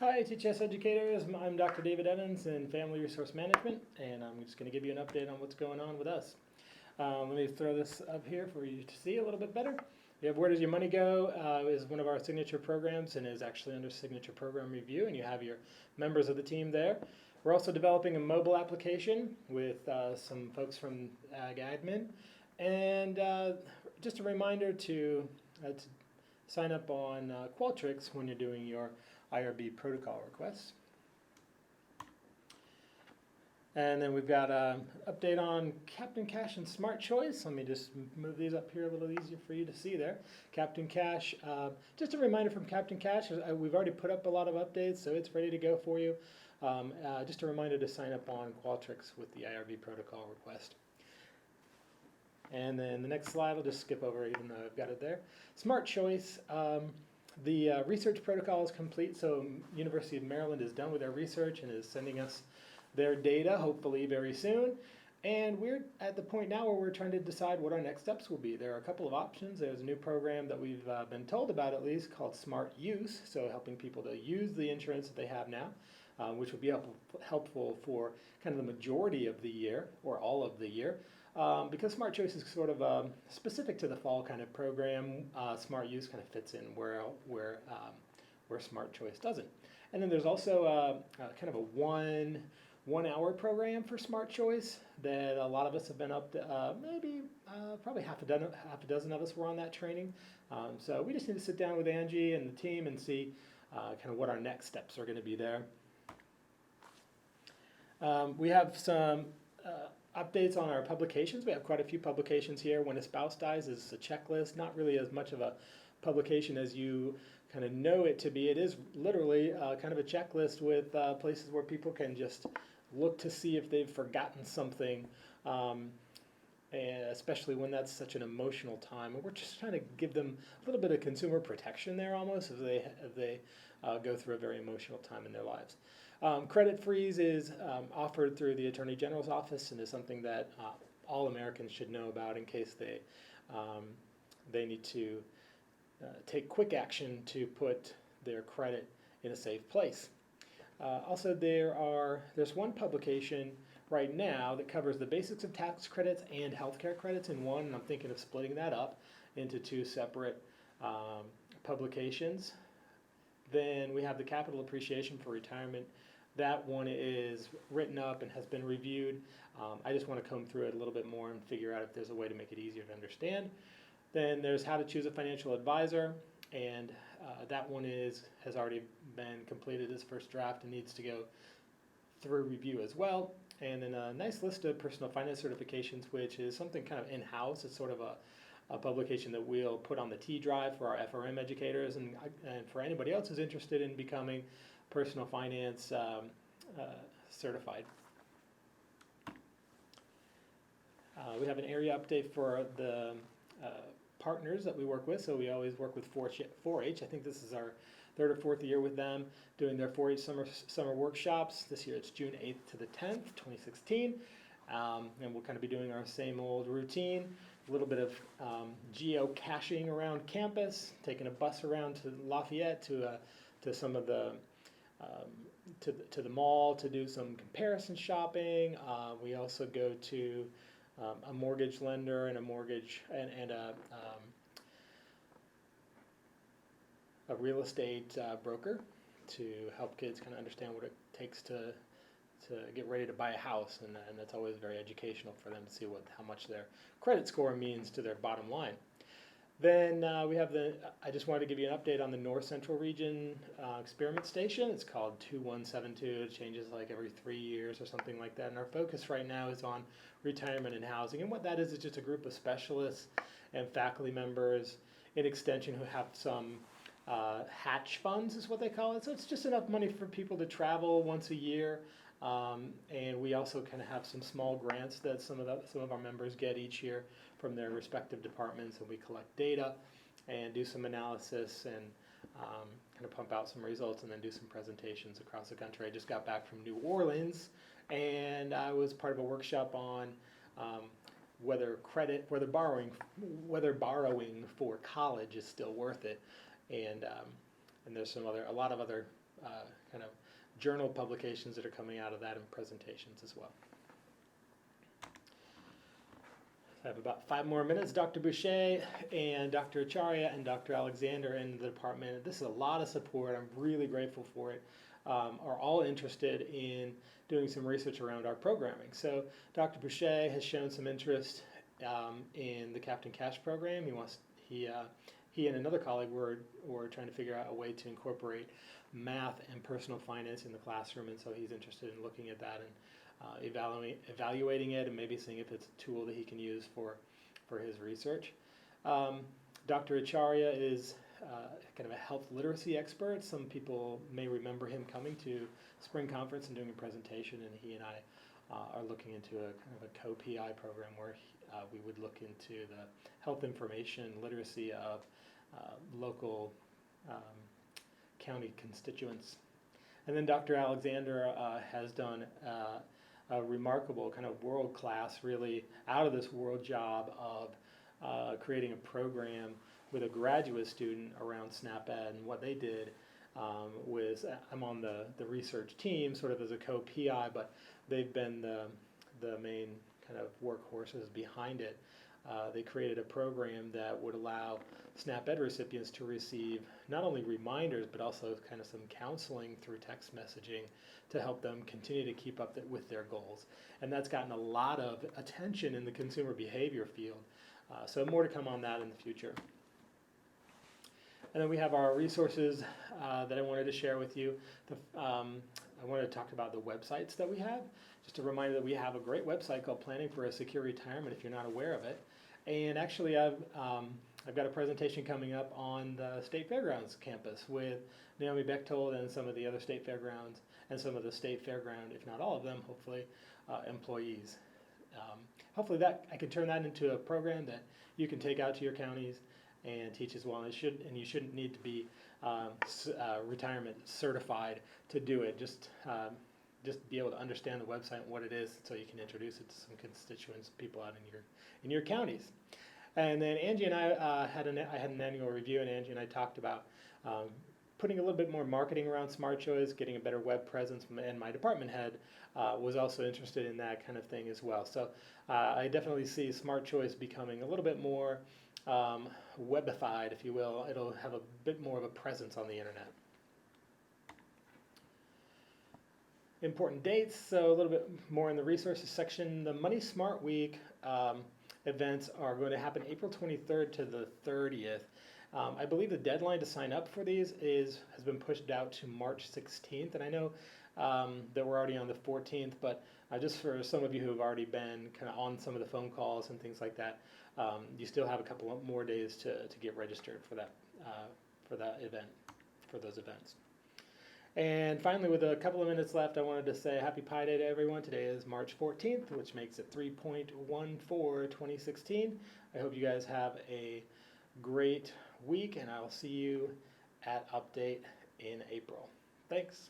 Hi, THS educators. I'm Dr. David Evans in Family Resource Management, and I'm just going to give you an update on what's going on with us. Let me throw this up here for you to see a little bit better. We have Where Does Your Money Go is one of our signature programs and is actually under signature program review, and you have your members of the team there. We're also developing a mobile application with some folks from Ag Admin, and just a reminder to sign up on Qualtrics when you're doing your IRB protocol requests. And then we've got an update on Captain Cash and Smart Choice. Let me just move these up here a little easier for you to see there. Captain Cash, just a reminder from Captain Cash, we've already put up a lot of updates, so it's ready to go for you. Just a reminder to sign up on Qualtrics with the IRB protocol request. And then the next slide, I'll just skip over even though I've got it there. Smart Choice. The research protocol is complete, so University of Maryland is done with their research and is sending us their data, hopefully very soon. And we're at the point now where we're trying to decide what our next steps will be. There are a couple of options. There's a new program that we've been told about at least called Smart Use, so helping people to use the insurance that they have now, which would be helpful for kind of the majority of the year or all of the year. Because Smart Choice is sort of specific to the fall kind of program, Smart Use kind of fits in where Smart Choice doesn't. And then there's also kind of a one hour program for Smart Choice that a lot of us have been up to, probably half a dozen of us were on that training. So we just need to sit down with Angie and the team and see kind of what our next steps are going to be there. We have some updates on our publications. We have quite a few publications here. When a Spouse Dies is a checklist, not really as much of a publication as you kind of know it to be. It is literally kind of a checklist with places where people can just look to see if they've forgotten something, and especially when that's such an emotional time. And we're just trying to give them a little bit of consumer protection there almost as they go through a very emotional time in their lives. Credit freeze is offered through the Attorney General's office and is something that all Americans should know about in case they need to take quick action to put their credit in a safe place. Also, there's one publication right now that covers the basics of tax credits and healthcare credits in one, and I'm thinking of splitting that up into two separate publications. Then we have the capital appreciation for retirement. That one is written up and has been reviewed. I just want to comb through it a little bit more and figure out if there's a way to make it easier to understand. Then there's how to choose a financial advisor, and that one has already been completed as first draft and needs to go through review as well. And then a nice list of personal finance certifications, which is something kind of in-house. It's sort of a publication that we'll put on the T drive for our FRM educators and for anybody else who's interested in becoming personal finance certified. We have an area update for the partners that we work with. So we always work with 4-H. I think this is our third or fourth year with them doing their 4-H summer workshops. This year it's June 8th to the 10th, 2016. And we'll kind of be doing our same old routine. A little bit of geocaching around campus, taking a bus around to Lafayette to some of the to the mall to do some comparison shopping. We also go to a mortgage lender and a real estate broker to help kids kind of understand what it takes to get ready to buy a house, and that's always very educational for them to see how much their credit score means to their bottom line. Then we have I just wanted to give you an update on the North Central Region Experiment Station. It's called 2172. It changes like every 3 years or something like that. And our focus right now is on retirement and housing. And what that is just a group of specialists and faculty members in Extension who have some hatch funds is what they call it. So it's just enough money for people to travel once a year. And we also kind of have some small grants that some of our members get each year from their respective departments, and we collect data and do some analysis and kind of pump out some results and then do some presentations across the country. I just got back from New Orleans, and I was part of a workshop on whether borrowing for college is still worth it, and there's a lot of other kind of journal publications that are coming out of that and presentations as well. I have about 5 more minutes. Dr. Boucher and Dr. Acharya and Dr. Alexander in the department, this is a lot of support. I'm really grateful for it. Are all interested in doing some research around our programming. So Dr. Boucher has shown some interest in the Captain Cash program. He and another colleague were trying to figure out a way to incorporate math and personal finance in the classroom, and so he's interested in looking at that and evaluating it and maybe seeing if it's a tool that he can use for his research. Dr. Acharya is kind of a health literacy expert. Some people may remember him coming to spring conference and doing a presentation, and he and I are looking into a kind of a co-PI program where we would look into the health information literacy of local county constituents. And then Dr. Alexander has done a remarkable kind of world-class, really out-of-this-world job of creating a program with a graduate student around SNAP-Ed. And what they did was, I'm on the research team sort of as a co-PI, but they've been the main kind of workhorses behind it. They created a program that would allow SNAP-Ed recipients to receive not only reminders, but also kind of some counseling through text messaging to help them continue to keep up with their goals. And that's gotten a lot of attention in the consumer behavior field. So more to come on that in the future. And then we have our resources that I wanted to share with you. I wanted to talk about the websites that we have. Just a reminder that we have a great website called Planning for a Secure Retirement if you're not aware of it. And actually I've got a presentation coming up on the State Fairgrounds campus with Naomi Bechtold and some of the other State Fairgrounds and some of the State Fairground, if not all of them, hopefully, employees. Hopefully I can turn that into a program that you can take out to your counties and teach as well. And you shouldn't need to be retirement certified to do it. Just be able to understand the website and what it is, so you can introduce it to some constituents, people out in your counties. And then Angie and I had an annual review, and Angie and I talked about putting a little bit more marketing around Smart Choice, getting a better web presence, and my department head was also interested in that kind of thing as well. So I definitely see Smart Choice becoming a little bit more webified, if you will. It'll have a bit more of a presence on the internet. Important dates, so a little bit more in the resources section. The Money Smart Week events are going to happen April 23rd to the 30th. I believe the deadline to sign up for these has been pushed out to March 16th, and I know that we're already on the 14th, but just for some of you who have already been kind of on some of the phone calls and things like that, you still have a couple more days to get registered for that event, for those events. And finally, with a couple of minutes left, I wanted to say Happy Pi Day to everyone. Today is March 14th, which makes it 3.14/2016. I hope you guys have a great week, and I'll see you at Update in April. Thanks.